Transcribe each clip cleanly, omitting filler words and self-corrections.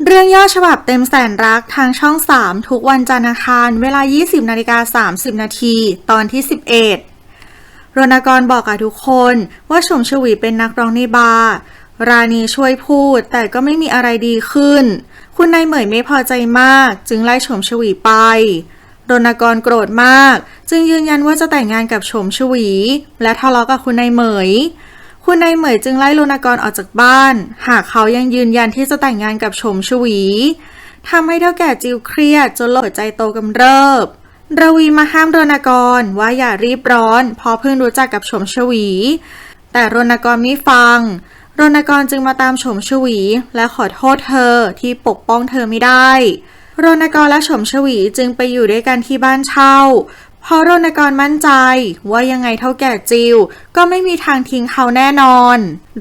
เรื่องย่อฉบับเต็มแสนรักทางช่อง3ทุกวันจันทร์อังคารเวลา 20:30 นาทีตอนที่ 11รณกรบอกกับทุกคนว่าชมชวีเป็นนักร้องในบาร์ราณีช่วยพูดแต่ก็ไม่มีอะไรดีขึ้นคุณนายเหมยไม่พอใจมากจึงไล่ชมชวีไปรณกรโกรธมากจึงยืนยันว่าจะแต่งงานกับชมชวีและทะเลาะกับคุณนายเหมยคุณนายเหมยจึงไล่รณกรออกจากบ้านหากเขายังยืนยันที่จะแต่งงานกับชมชวีทำให้เฒ่าแก่จิวเครียดจนหัวใจโตกำเริบระวีมาห้ามรณกรว่าอย่ารีบร้อนเพราะเพิ่งรู้จักกับชมชวีแต่รณกรไม่ฟังรณกรจึงมาตามชมชวีและขอโทษเธอที่ปกป้องเธอไม่ได้รณกรและชมชวีจึงไปอยู่ด้วยกันที่บ้านเช่าเพราะรณกรมั่นใจว่ายังไงเฒ่าแก่จิวก็ไม่มีทางทิ้งเขาแน่นอน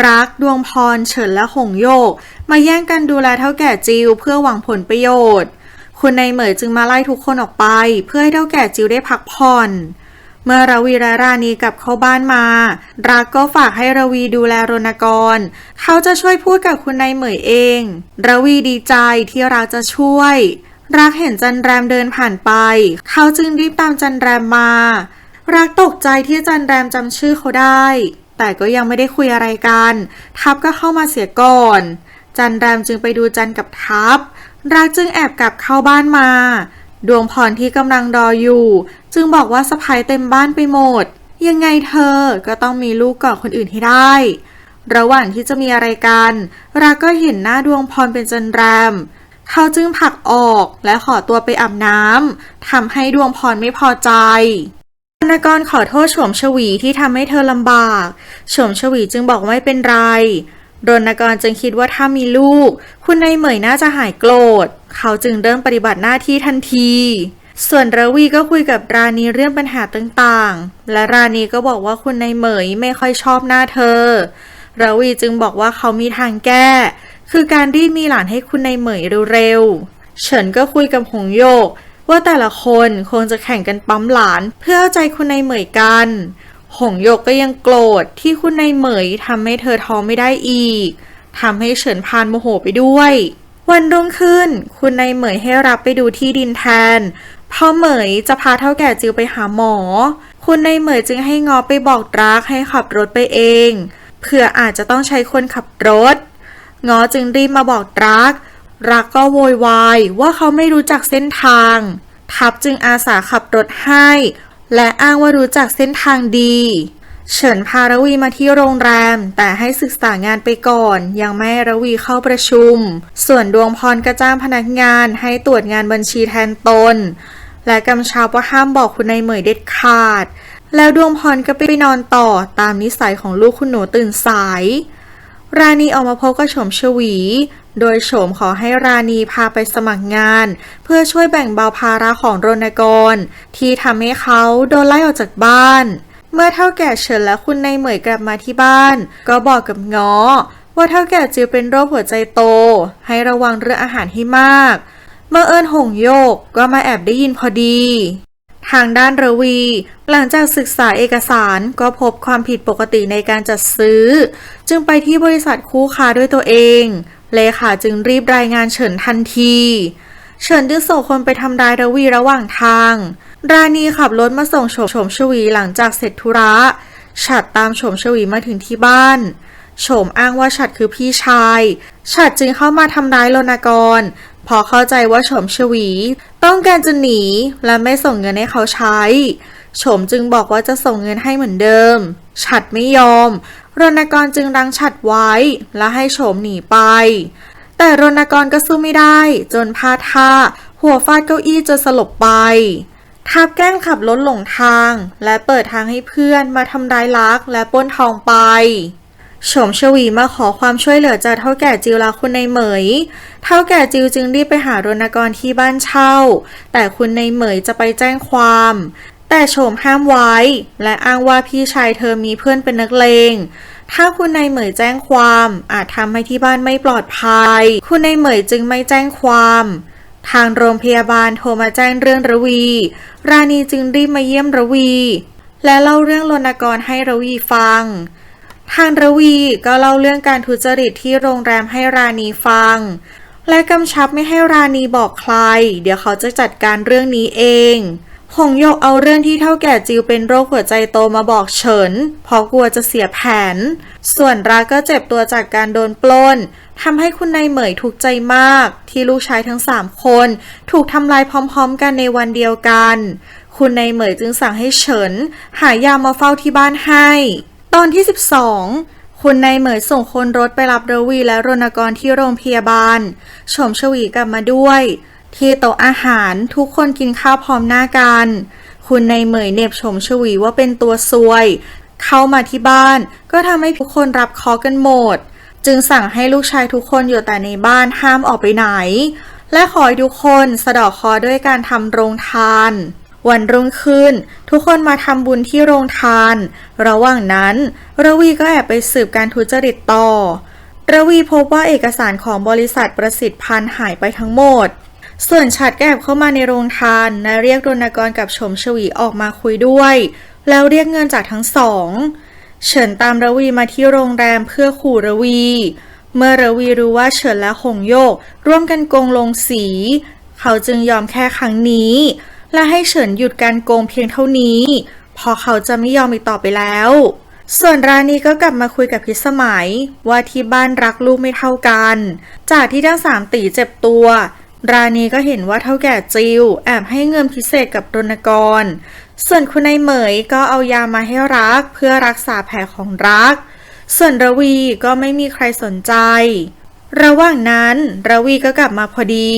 รักดวงพรเฉินและหงโยกมาแย่งกันดูแลเฒ่าแก่จิวเพื่อหวังผลประโยชน์คุณนายเหมยจึงมาไล่ทุกคนออกไปเพื่อให้เฒ่าแก่จิวได้พักผ่อนเมื่อระวีและราณีกลับเข้าบ้านมารักก็ฝากให้ระวีดูแลรณกรเขาจะช่วยพูดกับคุณนายเหมยเองระวีดีใจที่รักจะช่วยรักเห็นจันแรมเดินผ่านไปเขาจึงรีบตามจันแรมมารักตกใจที่จันแรมจำชื่อเขาได้แต่ก็ยังไม่ได้คุยอะไรกันทัพก็เข้ามาเสียก่อนจันแรมจึงไปดูจันกับทัพรักจึงแอบกลับเข้าบ้านมาดวงพรที่กำลังรออยู่จึงบอกว่าสะใภ้เต็มบ้านไปหมดยังไงเธอก็ต้องมีลูกก่อนคนอื่นให้ได้ระหว่างที่จะมีอะไรกันรักก็เห็นหน้าดวงพรเป็นจันแรมเขาจึงผลักออกและขอตัวไปอาบน้ำทำให้ดวงพรไม่พอใจรณกรขอโทษโฉมชวีที่ทำให้เธอลำบากโฉมชวีจึงบอกไม่เป็นไรรณกรจึงคิดว่าถ้ามีลูกคุณนายเหมยน่าจะหายโกรธเขาจึงเริ่มปฏิบัติหน้าที่ทันทีส่วนระวีก็คุยกับราณีเรื่องปัญหาต่างๆและราณีก็บอกว่าคุณนายเหมยไม่ค่อยชอบหน้าเธอระวีจึงบอกว่าเขามีทางแก้คือการรีบมีหลานให้คุณนายเหมยเร็วๆเฉินก็คุยกับหงโยกว่าแต่ละคนคงจะแข่งกันปั๊มหลานเพื่อเอาใจคุณนายเหมยกันหงโยกก็ยังโกรธที่คุณนายเหมยทำให้เธอท้องไม่ได้อีกทำให้เฉินพานโมโหไปด้วยวันรุ่งขึ้นคุณนายเหมยให้รับไปดูที่ดินแทนเพราะเหมยจะพาเฒ่าแก่จิวไปหาหมอคุณนายเหมยจึงให้งอไปบอกรักให้ขับรถไปเองเผื่ออาจจะต้องใช้คนขับรถงอจึงรีบมาบอกรักก็โวยวายว่าเขาไม่รู้จักเส้นทางทัพจึงอาสาขับรถให้และอ้างว่ารู้จักเส้นทางดีเฉินพาระวีมาที่โรงแรมแต่ให้ศึกษางานไปก่อนยังไม่ให้ระวีเข้าประชุมส่วนดวงพรก็จ้างพนักงานให้ตรวจงานบัญชีแทนตนและกำชับว่าห้ามบอกคุณนายเหมยเด็ดขาดแล้วดวงพรก็ไปนอนต่อตามนิสัยของลูกคุณหนูตื่นสายราณีออกมาพบกับโฉมชวีโดยโฉมขอให้ราณีพาไปสมัครงานเพื่อช่วยแบ่งเบาภาระของรณกรที่ทำให้เขาโดนไล่ออกจากบ้านเมื่อเฒ่าแก่เฉินและคุณนายเหมยกลับมาที่บ้านก็บอกกับง้อว่าเฒ่าแก่จิวเป็นโรคหัวใจโตให้ระวังเรื่องอาหารให้มากเมื่อหงโยกก็มาแอบได้ยินพอดีทางด้านระวีหลังจากศึกษาเอกสารก็พบความผิดปกติในการจัดซื้อจึงไปที่บริษัทคู่ค้าด้วยตัวเองเลขาจึงรีบรายงานเฉินทันทีเฉินจึงส่งคนไปทำร้ายระวีระหว่างทางราณีขับรถมาส่งโฉมชวีหลังจากเสร็จธุระฉัตรตามโฉมชวีมาถึงที่บ้านโฉมอ้างว่าฉัตรคือพี่ชายฉัตรจึงเข้ามาทำร้ายรณกรพอเข้าใจว่าโฉมชวีต้องการจะหนีและไม่ส่งเงินให้เขาใช้โฉมจึงบอกว่าจะส่งเงินให้เหมือนเดิมฉัตรไม่ยอมรณกรจึงรั้งฉัตรไว้และให้โฉมหนีไปแต่รณกรก็สู้ไม่ได้จนพลาดท่าหัวฟาดเก้าอี้จนสลบไปทัพแกล้งขับรถหลงทางและเปิดทางให้เพื่อนมาทำร้ายรักและปล้นทองไปโฉมชวีมาขอความช่วยเหลือจากเฒ่าแก่จิวและคุณนายเหมยเฒ่าแก่จิวจึงรีบไปหารณกรที่บ้านเช่าแต่คุณนายเหมยจะไปแจ้งความแต่โฉมห้ามไว้และอ้างว่าพี่ชายเธอมีเพื่อนเป็นนักเลงถ้าคุณนายเหมยแจ้งความอาจทำให้ที่บ้านไม่ปลอดภัยคุณนายเหมยจึงไม่แจ้งความทางโรงพยาบาลโทรมาแจ้งเรื่องระวีราณีจึงรีบมาเยี่ยมระวีและเล่าเรื่องรณกรให้ระวีฟังทางระวีก็เล่าเรื่องการทุจริตที่โรงแรมให้ราณีฟัง และกำชับไม่ให้ราณีบอกใครเดี๋ยวเขาจะจัดการเรื่องนี้เอง หงโยกเอาเรื่องที่เท่าแก่จิวเป็นโรคหัวใจโตมาบอกเฉินเพราะกลัวจะเสียแผนส่วนราก็เจ็บตัวจากการโดนปล้นทำให้คุณนายเหมยทุกข์ใจมากที่ลูกชายทั้ง3คนถูกทำลายพร้อมๆกันในวันเดียวกันคุณนายเหมยจึงสั่งให้เฉินหายามาเฝ้าที่บ้านให้ตอนที่12คุณนายเหมยส่งคนรถไปรับระวีและรณกรที่โรงพยาบาลชมชวีกลับมาด้วยที่โต๊ะอาหารทุกคนกินข้าวพร้อมหน้ากันคุณนายเหมยเหน็บชมชวีว่าเป็นตัวซวยเข้ามาที่บ้านก็ทำให้ทุกคนรับเคราะห์กันหมดจึงสั่งให้ลูกชายทุกคนอยู่แต่ในบ้านห้ามออกไปไหนและขอให้ทุกคนสะเดาะเคราะห์ด้วยการทำโรงทานวันรุ่งขึ้นทุกคนมาทำบุญที่โรงทานระหว่างนั้นระวีก็แอบไปสืบการทุจริตต่อระวีพบว่าเอกสารของบริษัทประสิทธิ์พันธ์หายไปทั้งหมดส่วนฉัดแอบเข้ามาในโรงทานและเรียกรณกรกับชมชวีออกมาคุยด้วยแล้วเรียกเงินจากทั้งสองเฉินตามระวีมาที่โรงแรมเพื่อขู่ระวีเมื่อระวีรู้ว่าเฉินและหงโยกร่วมกันโกงลงสีเขาจึงยอมแค่ครั้งนี้และให้เฉินหยุดการโกงเพียงเท่านี้เพราะเขาจะไม่ยอมอีกต่อไปแล้วส่วนราณีก็กลับมาคุยกับพิสมัยว่าที่บ้านรักลูกไม่เท่ากันจากที่ทั้ง3ตีเจ็บตัวราณีก็เห็นว่าเท่าแก่จิวแอบให้เงินพิเศษกับรณกรส่วนคุณนายเหมยก็เอายามาให้รักเพื่อรักษาแผลของรักส่วนระวีก็ไม่มีใครสนใจระหว่างนั้นระวีก็กลับมาพอดี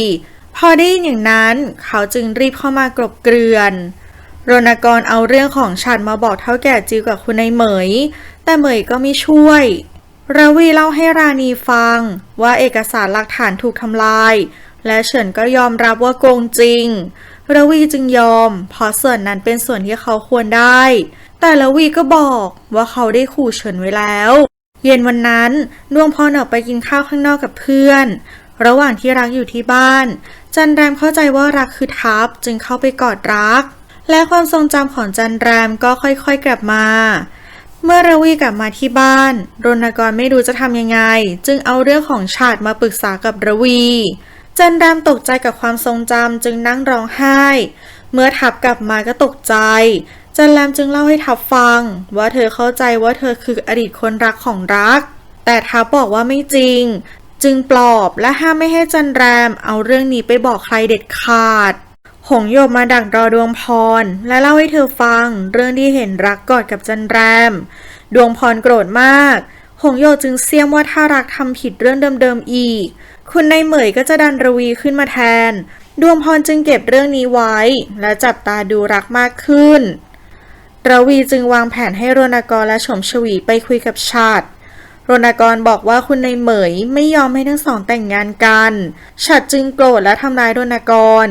พอได้ยินอย่างนั้นเขาจึงรีบเข้ามากลบเกลื่อนรณกรเอาเรื่องของฉันมาบอกเท่าแก่จิวกับคุณนายเหมยแต่เหมยก็ไม่ช่วยระวีเล่าให้ราณีฟังว่าเอกสารหลักฐานถูกทำลายและเฉินก็ยอมรับว่าโกงจริงระวีจึงยอมเพราะส่วนนั้นเป็นส่วนที่เขาควรได้แต่ระวีก็บอกว่าเขาได้ขู่เฉินไว้แล้วเย็นวันนั้นดวงพรออกไปกินข้าวข้างนอกกับเพื่อนระหว่างที่รักอยู่ที่บ้านจันแรมเข้าใจว่ารักคือทัพจึงเข้าไปกอดรักและความทรงจำของจันแรมก็ค่อยๆกลับมาเมื่อระวีกลับมาที่บ้านรณกรไม่รู้จะทำยังไงจึงเอาเรื่องของฉาดมาปรึกษากับระวีจันแรมตกใจกับความทรงจำจึงนั่งร้องไห้เมื่อทัพกลับมาก็ตกใจจันแรมจึงเล่าให้ทัพฟังว่าเธอเข้าใจว่าเธอคืออดีตคนรักของรักแต่ทัพบอกว่าไม่จริงจึงปลอบและห้ามไม่ให้จันแรมเอาเรื่องนี้ไปบอกใครเด็ดขาดหงโยกมาดักรอดวงพรและเล่าให้เธอฟังเรื่องที่เห็นรักกอดกับจันแรมดวงพรโกรธมากหงโยกจึงเสี้ยมว่าถ้ารักทำผิดเรื่องเดิมๆอีกคุณนายเหมยก็จะดันระวีขึ้นมาแทนดวงพรจึงเก็บเรื่องนี้ไว้และจับตาดูรักมากขึ้นระวีจึงวางแผนให้รณกรและชมชวีไปคุยกับฉัดรณกรบอกว่าคุณนายเหมยไม่ยอมให้ทั้งสองแต่งงานกันฉัดจึงโกรธและทำร้ายรณกร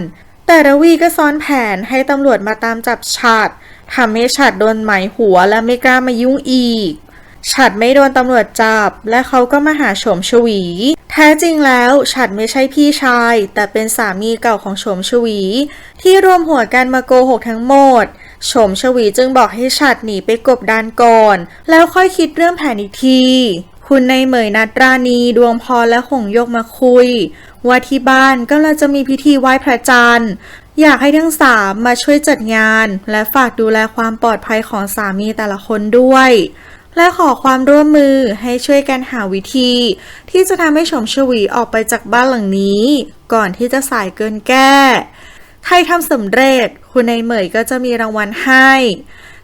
แต่ระวีก็ซ้อนแผนให้ตำรวจมาตามจับฉัดทำให้ฉัดโดนหมายหัวและไม่กล้ามายุ่งอีกฉัดไม่โดนตำรวจจับและเขาก็มาหาชมชวีแท้จริงแล้วฉัดไม่ใช่พี่ชายแต่เป็นสามีเก่าของชมชวีที่รวมหัวกันมาโกหกทั้งหมดชมชวีจึงบอกให้ฉัดหนีไปกบดานก่อนแล้วค่อยคิดเรื่องแผนอีกทีคุณนายเหมยนัดราณีดวงพรและหงโยกมาคุยว่าที่บ้านกำลังจะมีพิธีไหว้พระจันทร์อยากให้ทั้ง3มาช่วยจัดงานและฝากดูแลความปลอดภัยของสามีแต่ละคนด้วยและขอความร่วมมือให้ช่วยกันหาวิธีที่จะทำให้ชมชวีออกไปจากบ้านหลังนี้ก่อนที่จะสายเกินแก้ใครทำสำเร็จคุณนายเหมยก็จะมีรางวัลให้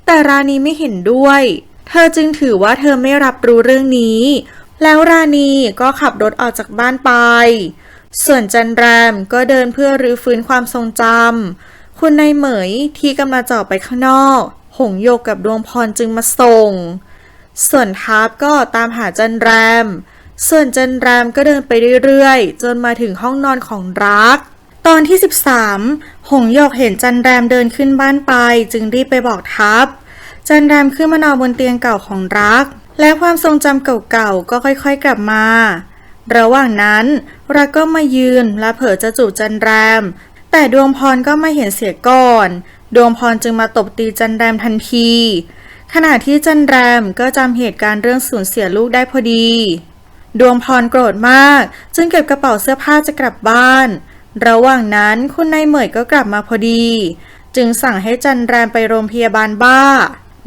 แต่ราณีไม่เห็นด้วยเธอจึงถือว่าเธอไม่รับรู้เรื่องนี้แล้วราณีก็ขับรถออกจากบ้านไปส่วนจันแรมก็เดินเพื่อรื้อฟื้นความทรงจำคุณนายเหมยที่กำลังจะออกไปข้างนอกหงโยกกับดวงพรจึงมาส่งส่วนทัพก็ตามหาจันแรมส่วนจันแรมก็เดินไปเรื่อยๆจนมาถึงห้องนอนของรักตอนที่13หงโยกเห็นจันแรมเดินขึ้นบ้านไปจึงรีบไปบอกทัพจันแรมขึ้นมานอนบนเตียงเก่าของรักและความทรงจำเก่าๆก็ค่อยๆกลับมาระหว่างนั้นรักก็มายืนและเผลอจะจูบจันแรมแต่ดวงพรก็มาเห็นเสียก่อนดวงพรจึงมาตบตีจันแรมทันทีขณะที่จันแรมก็จำเหตุการณ์เรื่องสูญเสียลูกได้พอดี ดวงพรโกรธมากจึงเก็บกระเป๋าเสื้อผ้าจะกลับบ้านระหว่างนั้นคุณนายเหมยก็กลับมาพอดีจึงสั่งให้จันแรมไปโรงพยาบาลบ้า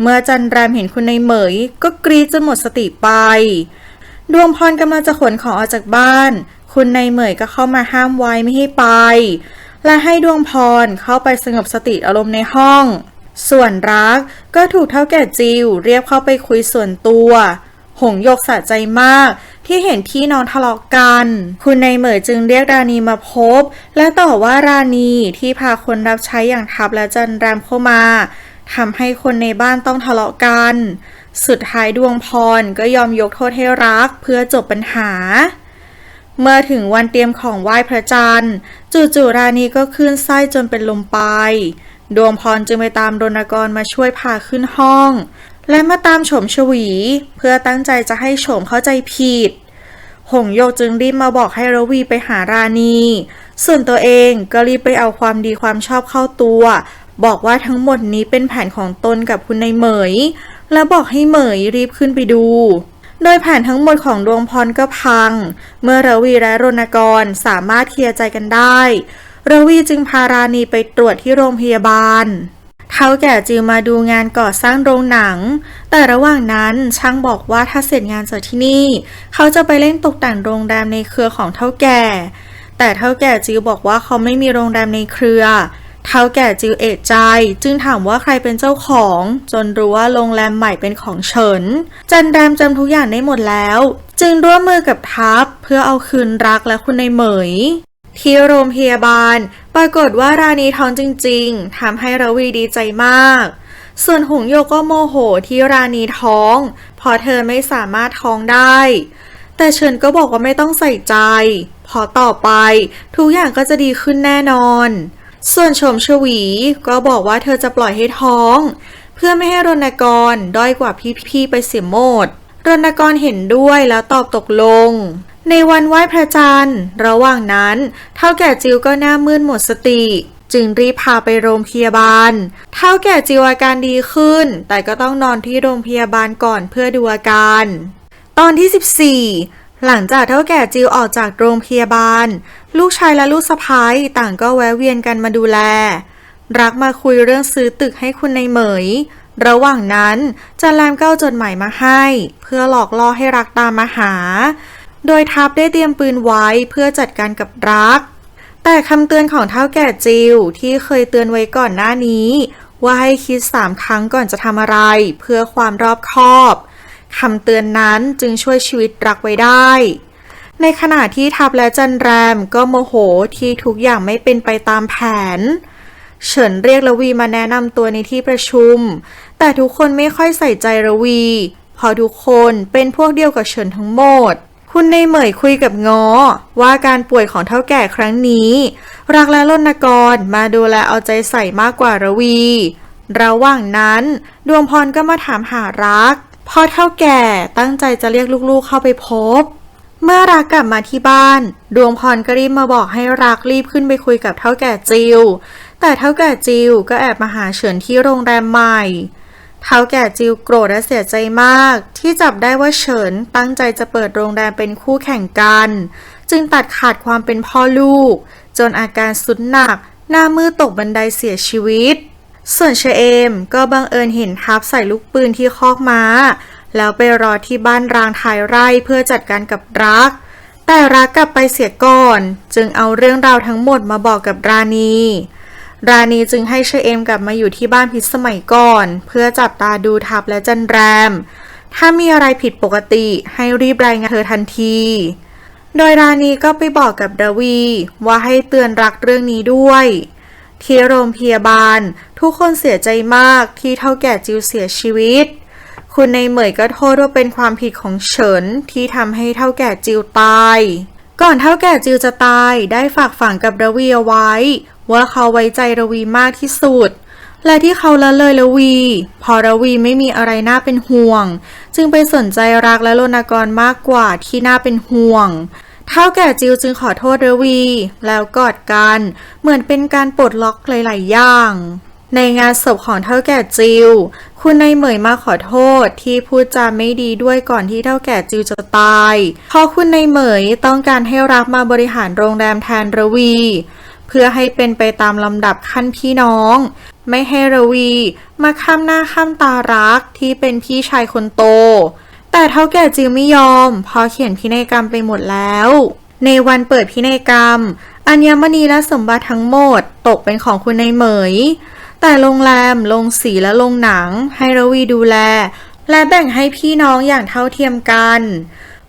เมื่อจันแรมเห็นคุณนายเหมยก็กรีดจนหมดสติไปดวงพรกำลังจะขนของออกจากบ้านคุณนายเหมยก็เข้ามาห้ามไว้ไม่ให้ไปและให้ดวงพรเข้าไปสงบสติอารมณ์ในห้องส่วนรักก็ถูกเฒ่าแก่จิวเรียกเข้าไปคุยส่วนตัวหงหยกสะใจมากที่เห็นพี่น้องทะเลาะกันคุณนายเหมยจึงเรียกราณีมาพบและต่อว่าราณีที่พาคนรับใช้อย่างทัพและจันแรมเข้ามาทำให้คนในบ้านต้องทะเลาะกันสุดท้ายดวงพรก็ยอมยกโทษให้รักเพื่อจบปัญหาเมื่อถึงวันเตรียมของไหว้พระจันทร์จู่ๆราณีก็คลื่นไส้จนเป็นลมไปดวงพรจึงไปตามรณกรมาช่วยพาขึ้นห้องและมาตามโฉมฉวีเพื่อตั้งใจจะให้โฉมเข้าใจผิดหงโยกจึงรีบมาบอกให้ระวีไปหาราณีส่วนตัวเองก็รีบไปเอาความดีความชอบเข้าตัวบอกว่าทั้งหมดนี้เป็นแผนของตนกับคุณนายเหมยและบอกให้เหมยรีบขึ้นไปดูโดยแผนทั้งหมดของดวงพรก็พังเมื่อระวีและรณกรสามารถเคลียร์ใจกันได้ระวีจึงพาราณีไปตรวจที่โรงพยาบาลเฒ่าแก่จึงมาดูงานก่อสร้างโรงหนังแต่ระหว่างนั้นช่างบอกว่าถ้าเสร็จงานจากที่นี่เขาจะไปเล่นตกแต่งโรงแรมในเครือของเฒ่าแก่แต่เฒ่าแก่จิวบอกว่าเขาไม่มีโรงแรมในเครือเฒ่าแก่จิวเอะใจจึงถามว่าใครเป็นเจ้าของจนรู้ว่าโรงแรมใหม่เป็นของเฉินจันแรมจำทุกอย่างได้หมดแล้วจึงร่วมมือกับทัพเพื่อเอาคืนรักและคุณนายเหมยที่โรงพยาบาลปรากฏว่าราณีท้องจริงๆทำให้ระวีดีใจมากส่วนหงโยกก็โมโหที่ราณีท้องเพราะเธอไม่สามารถท้องได้แต่เฉินก็บอกว่าไม่ต้องใส่ใจเพราะต่อไปทุกอย่างก็จะดีขึ้นแน่นอนส่วนโฉมฉวีก็บอกว่าเธอจะปล่อยให้ท้องเพื่อไม่ให้รณกรด้อยกว่าพี่ๆไปเสียหมดรณกรเห็นด้วยแล้วตอบตกลงในวันไหว้พระจันทร์ระหว่างนั้นเฒ่าแก่จิวก็หน้ามืดหมดสติจึงรีบพาไปโรงพยาบาลเฒ่าแก่จิวอาการดีขึ้นแต่ก็ต้องนอนที่โรงพยาบาลก่อนเพื่อดูอาการตอนที่14หลังจากเฒ่าแก่จิวออกจากโรงพยาบาลลูกชายและลูกสะใภ้ต่างก็แวะเวียนกันมาดูแลรักมาคุยเรื่องซื้อตึกให้คุณนายเหมยระหว่างนั้นจันแรมก็เอาจดหมายมาให้เพื่อหลอกล่อให้รักตามมาหาโดยทัพได้เตรียมปืนไว้เพื่อจัดการกับรักแต่คำเตือนของเฒ่าแก่จิวที่เคยเตือนไว้ก่อนหน้านี้ว่าให้คิด3 ครั้งก่อนจะทำอะไรเพื่อความรอบคอบคำเตือนนั้นจึงช่วยชีวิตรักไว้ได้ในขณะที่ทัพและจันแรมก็โมโหที่ทุกอย่างไม่เป็นไปตามแผนเฉินเรียกระวีมาแนะนำตัวในที่ประชุมแต่ทุกคนไม่ค่อยใส่ใจระวีเพราะทุกคนเป็นพวกเดียวกับเฉินทั้งหมดคุณนายเหมยคุยกับง้อว่าการป่วยของเฒ่าแก่ครั้งนี้รักและรณกรมาดูแลเอาใจใส่มากกว่าระวีระหว่างนั้นดวงพรก็มาถามหารักพอเฒ่าแก่ตั้งใจจะเรียกลูกๆเข้าไปพบเมื่อรักกลับมาที่บ้านดวงพรก็รีบมาบอกให้รักรีบขึ้นไปคุยกับเฒ่าแก่จิวแต่เฒ่าแก่จิวก็แอบมาหาเฉินที่โรงแรมใหม่เฒ่าแก่จิวโกรธและเสียใจมากที่จับได้ว่าเฉินตั้งใจจะเปิดโรงแรมเป็นคู่แข่งกันจึงตัดขาดความเป็นพ่อลูกจนอาการสุดหนักหน้ามืดตกบันไดเสียชีวิตส่วนเชเอมก็บังเอิญเห็นทัพใส่ลูกปืนที่คอกม้าแล้วไปรอที่บ้านรางท้ายไร่เพื่อจัดการกับรักแต่รักกลับไปเสียก่อนจึงเอาเรื่องราวทั้งหมดมาบอกกับราณีจึงให้เชเอมกลับมาอยู่ที่บ้านพิษสมัยก่อนเพื่อจับตาดูทัพและจันแรมถ้ามีอะไรผิดปกติให้รีบรายงานเธอทันทีโดยราณีก็ไปบอกกับระวีว่าให้เตือนรักเรื่องนี้ด้วยที่โรงพยาบาลทุกคนเสียใจมากที่เฒ่าแก่จิวเสียชีวิตคุณนายเหมยก็โทษว่าเป็นความผิดของเฉินที่ทำให้เฒ่าแก่จิวตายก่อนเฒ่าแก่จิวจะตายได้ฝากฝังกับระวีเอาไว้ว่าเขาไว้ใจระวีมากที่สุดและที่เขาละเลยระวีพอระวีไม่มีอะไรน่าเป็นห่วงจึงไปสนใจรักและรณกรมากกว่าที่น่าเป็นห่วงเฒ่าแก่จิวจึงขอโทษระวีแล้วกอดกันเหมือนเป็นการปลดล็อกหลายๆอย่าง ในงานศพของเฒ่าแก่จิวคุณนายเหมยมาขอโทษที่พูดจาไม่ดีด้วยก่อนที่เฒ่าแก่จิวจะตายเพราะคุณนายเหมยต้องการให้รักมาบริหารโรงแรมแทนระวีเพื่อให้เป็นไปตามลำดับขั้นพี่น้องไม่ให้ระวีมาข้ามหน้าข้ามตารักที่เป็นพี่ชายคนโตแต่เฒ่าแก่จิวไม่ยอมเพราะเขียนพินัยกรรมไปหมดแล้วในวันเปิดพินัยกรรมอัญมณีและสมบัติทั้งหมดตกเป็นของคุณนายเหมยแต่โรงแรมโรงสีและโรงหนังให้ระวีดูแลและแบ่งให้พี่น้องอย่างเท่าเทียมกัน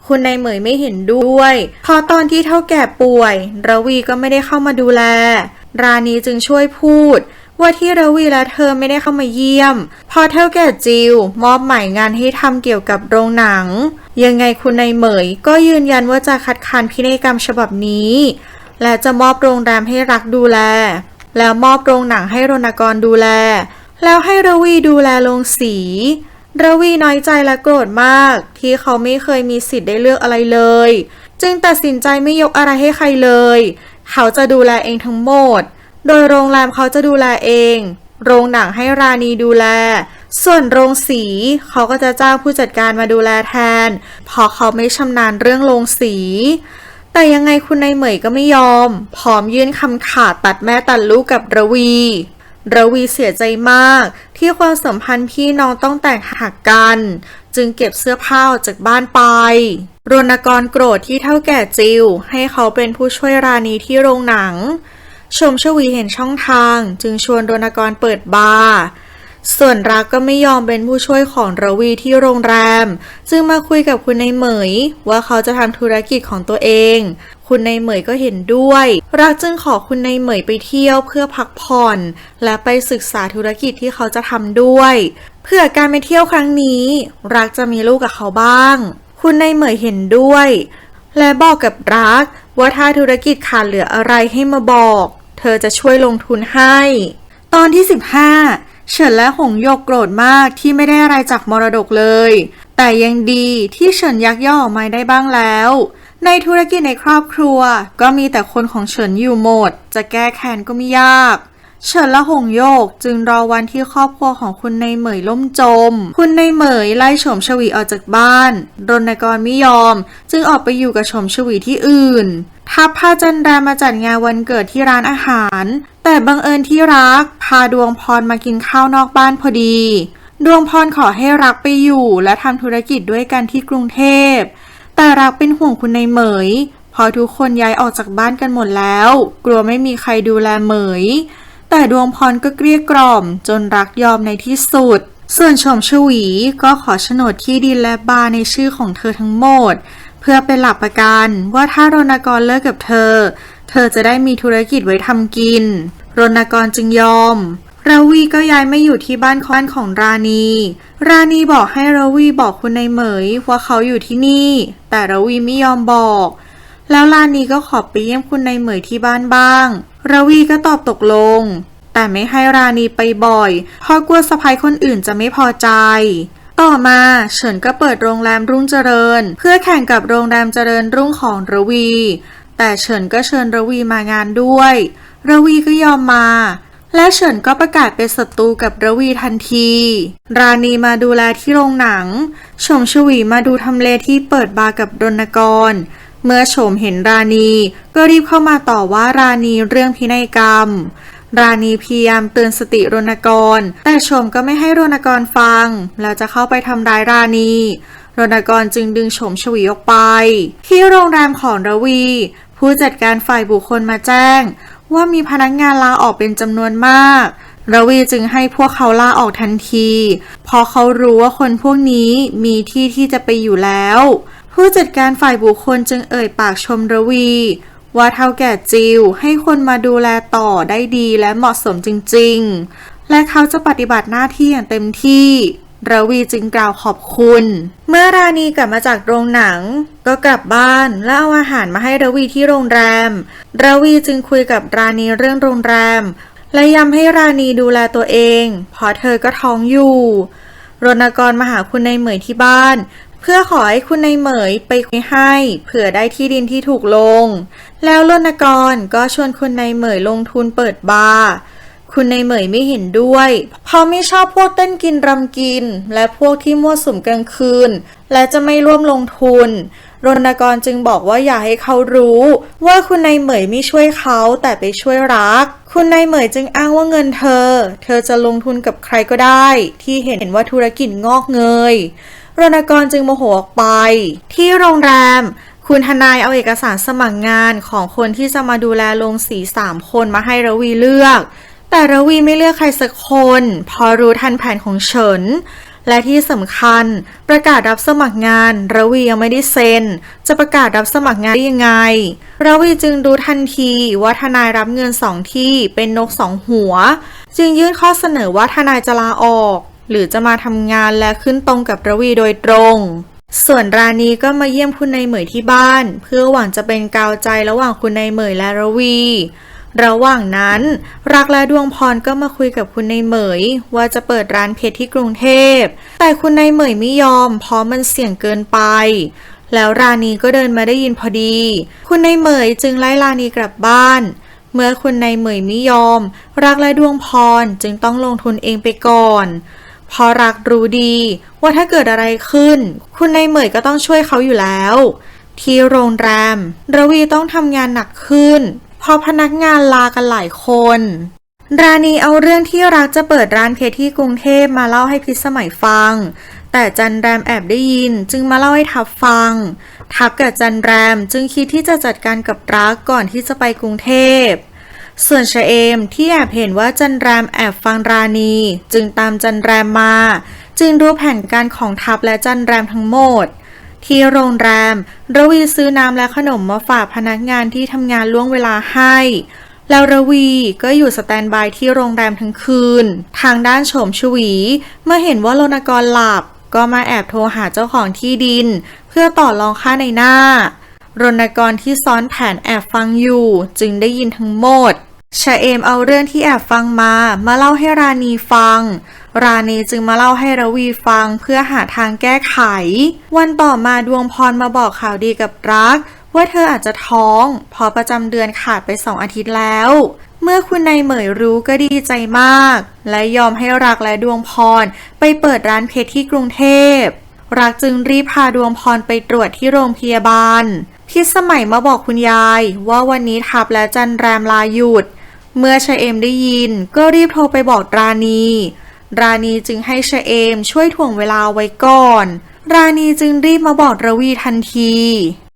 คุณนายเหมยไม่เห็นด้วยเพราะตอนที่เฒ่าแก่ป่วยระวีก็ไม่ได้เข้ามาดูแลราณีจึงช่วยพูดว่าที่ระวีและเธอไม่ได้เข้ามาเยี่ยมพอเฒ่าแก่จิวมอบหมายงานให้ทำเกี่ยวกับโรงหนังยังไงคุณนายเหมยก็ยืนยันว่าจะคัดค้านพินัยกรรมฉบับนี้และจะมอบโรงแรมให้รักดูแลแล้วมอบโรงหนังให้รณกรดูแลแล้วให้ระวีดูแลโรงสีระวีน้อยใจและโกรธมากที่เขาไม่เคยมีสิทธิ์ได้เลือกอะไรเลยจึงตัดสินใจไม่ยกอะไรให้ใครเลยเขาจะดูแลเองทั้งหมดโดยโรงแรมเขาจะดูแลเองโรงหนังให้ราณีดูแลส่วนโรงสีเขาก็จะจ้างผู้จัดการมาดูแลแทนเพราะเขาไม่ชำนาญเรื่องโรงสีแต่ยังไงคุณนายเหมยก็ไม่ยอมพร้อมยื่นคำขาดตัดแม่ตัดลูกกับระวีเสียใจมากที่ความสัมพันธ์พี่น้องต้องแตกหักกันจึงเก็บเสื้อผ้าออกจากบ้านไปรณกรโกรธที่เฒ่าแก่จิวให้เขาเป็นผู้ช่วยราณีที่โรงหนังชมชวีเห็นช่องทางจึงชวนรณกรเปิดบาร์ส่วนรักก็ไม่ยอมเป็นผู้ช่วยของระวีที่โรงแรมจึงมาคุยกับคุณนายเหมยว่าเขาจะทำธุรกิจของตัวเองคุณนายเหมยก็เห็นด้วยรักจึงขอคุณนายเหมยไปเที่ยวเพื่อพักผ่อนและไปศึกษาธุรกิจที่เขาจะทำด้วยเพื่อการไปเที่ยวครั้งนี้รักจะมีลูกกับเขาบ้างคุณนายเหมยเห็นด้วยและบอกกับรักว่าถ้าธุรกิจขาดเหลืออะไรให้มาบอกเธอจะช่วยลงทุนให้ตอนที่15เฉินและหงโยกโกรธมากที่ไม่ได้อะไรจากมรดกเลยแต่ยังดีที่เฉินยักย่อออกมาได้บ้างแล้วในธุรกิจในครอบครัวก็มีแต่คนของเฉินอยู่หมดจะแก้แค้นก็ไม่ยากเฉินและหงโยกจึงรอวันที่ครอบครัวของคุณนายเหมยล่มจมคุณนายเหมยไล่ชมชวีออกจากบ้านรณกรไม่ยอมจึงออกไปอยู่กับชมชวีที่อื่นทัพพาจันดามาจัดงานวันเกิดที่ร้านอาหารแต่บังเอิญที่รักพาดวงพรมากินข้าวนอกบ้านพอดีดวงพรขอให้รักไปอยู่และทำธุรกิจด้วยกันที่กรุงเทพแต่รักเป็นห่วงคุณนายเหมยพอทุกคนย้ายออกจากบ้านกันหมดแล้วกลัวไม่มีใครดูแลเหมยแต่ดวงพรก็เกลี้ยกล่อมจนรักยอมในที่สุดส่วนชมชวีก็ขอโฉนดที่ดินและบาร์ในชื่อของเธอทั้งหมดเพื่อเป็นหลักประกันว่าถ้ารณกรเลิกกับเธอจะได้มีธุรกิจไว้ทำกินรณกรจึงยอมระวีก็ย้ายมาอยู่ที่บ้านของราณีบอกให้ระวีบอกคุณนายเหมยว่าเขาอยู่ที่นี่แต่ระวีไม่ยอมบอกแล้วราณีก็ขอไปเยี่ยมคุณนายเหมยที่บ้านบ้างระวีก็ตอบตกลงแต่ไม่ให้ราณีไปบ่อยเพราะกลัวสะใภ้คนอื่นจะไม่พอใจต่อมาเฉินก็เปิดโรงแรมรุ่งเจริญเพื่อแข่งกับโรงแรมเจริญรุ่งของระวีแต่เฉินก็เชิญระวีมางานด้วยระวีก็ยอมมาและเฉินก็ประกาศเป็นศัตรูกับระวีทันทีราณีมาดูแลที่โรงหนังชมชวีมาดูทำเลที่เปิดบาร์กับรณกรเมื่อชมเห็นราณีก็รีบเข้ามาต่อว่าราณีเรื่องพินัยกรรมราณีพยายามเตือนสติรณกรแต่ชมก็ไม่ให้รณกรฟังแล้วจะเข้าไปทำร้ายราณีรณกรจึงดึงชมชวีออกไปที่โรงแรมของระวีผู้จัดการฝ่ายบุคคลมาแจ้งว่ามีพนักงานลาออกเป็นจำนวนมากระวีจึงให้พวกเขาลาออกทันทีเพราะเขารู้ว่าคนพวกนี้มีที่จะไปอยู่แล้วผู้จัดการฝ่ายบุคคลจึงเอ่ยปากชมระวีว่าเฒ่าแก่จิวให้คนมาดูแลต่อได้ดีและเหมาะสมจริงๆและเขาจะปฏิบัติหน้าที่อย่างเต็มที่ระวีจึงกล่าวขอบคุณเมื่อราณีกลับมาจากโรงหนังก็กลับบ้านและเอาอาหารมาให้ระวีที่โรงแรมระวีจึงคุยกับราณีเรื่องโรงแรมและย้ำให้ราณีดูแลตัวเองเพราะเธอก็ท้องอยู่รณกรมาหาคุณนายเหมยที่บ้านเพื่อขอให้คุณนายเหมยไปคุยให้เผื่อได้ที่ดินที่ถูกลงแล้วรณกรก็ชวนคุณนายเหมยลงทุนเปิดบาร์ คุณนายเหมยไม่เห็นด้วยเพราะไม่ชอบพวกเต้นกินรำกินและพวกที่มั่วสุมกลางคืนและจะไม่ร่วมลงทุนรณกรจึงบอกว่าอย่าให้เขารู้ว่าคุณนายเหมยไม่ช่วยเขาแต่ไปช่วยรักคุณนายเหมยจึงอ้างว่าเงินเธอจะลงทุนกับใครก็ได้ที่เห็นว่าธุรกิจงอกเงยรณกรจึงโมโหออกไปที่โรงแรมคุณทนายเอาเอกสารสมัครงานของคนที่จะมาดูแลโรงสี3 คนมาให้ระวีเลือกแต่ระวีไม่เลือกใครสักคนพอรู้ทันแผนของเฉินและที่สำคัญประกาศรับสมัครงานระวียังไม่ได้เซ็นจะประกาศรับสมัครงานได้ยังไงระวีจึงรู้ทันทีว่าทนายรับเงิน2 ที่เป็นนก2 หัวจึงยื่นข้อเสนอว่าทนายจะลาออกหรือจะมาทำงานและขึ้นตรงกับระวีโดยตรงส่วนราณีก็มาเยี่ยมคุณนายเหมยที่บ้านเพื่อหวังจะเป็นกาวใจระหว่างคุณนายเหมยและระวีระหว่างนั้นรักและดวงพรก็มาคุยกับคุณนายเหมยว่าจะเปิดร้านเพชรที่กรุงเทพแต่คุณนายเหมยไม่ยอมเพราะมันเสี่ยงเกินไปแล้วราณีก็เดินมาได้ยินพอดีคุณนายเหมยจึงไล่ราณีกลับบ้านเมื่อคุณนายเหมยไม่ยอมรักและดวงพรจึงต้องลงทุนเองไปก่อนพอรักรู้ดีว่าถ้าเกิดอะไรขึ้นคุณนายเหมยก็ต้องช่วยเขาอยู่แล้วที่โรงแรมระวีต้องทำงานหนักขึ้นเพราะพนักงานลากันหลายคนราณีเอาเรื่องที่รักจะเปิดร้านเพชรที่กรุงเทพมาเล่าให้พิสมัยฟังแต่จันแรมแอบได้ยินจึงมาเล่าให้ทับฟังทับกับจันแรมจึงคิดที่จะจัดการกับรักก่อนที่จะไปกรุงเทพส่วนชะเอมที่แอบเห็นว่าจันแรมแอบฟังราณีจึงตามจันแรมมาจึงรู้แผนการของทัพและจันแรมทั้งหมดที่โรงแรมระวีซื้อน้ำและขนมมาฝากพนักงานที่ทำงานล่วงเวลาให้แล้วระวีก็อยู่สแตนด์บายที่โรงแรมทั้งคืนทางด้านโฉมชวีเมื่อเห็นว่ารณกรหลับก็มาแอบโทรหาเจ้าของที่ดินเพื่อต่อรองค่าในหน้ารณกรที่ซ้อนแผนแอบฟังอยู่จึงได้ยินทั้งหมดชะเอมเอาเรื่องที่แอบฟังมาเล่าให้ราณีฟังราณีจึงมาเล่าให้ระวีฟังเพื่อหาทางแก้ไขวันต่อมาดวงพรมาบอกข่าวดีกับรักว่าเธออาจจะท้องเพราะประจำเดือนขาดไป2 อาทิตย์แล้วเมื่อคุณนายเหมยรู้ก็ดีใจมากและยอมให้รักและดวงพรไปเปิดร้านเพชรที่กรุงเทพรักจึงรีบพาดวงพรไปตรวจที่โรงพยาบาลพิสมัยมาบอกคุณยายว่าวันนี้ทับและจันแรมลาหยุดเมื่อชะเอมได้ยินก็รีบโทรไปบอกราณีจึงให้ชะเอมช่วยถ่วงเวลาไว้ก่อนราณีจึงรีบมาบอกระวีทันที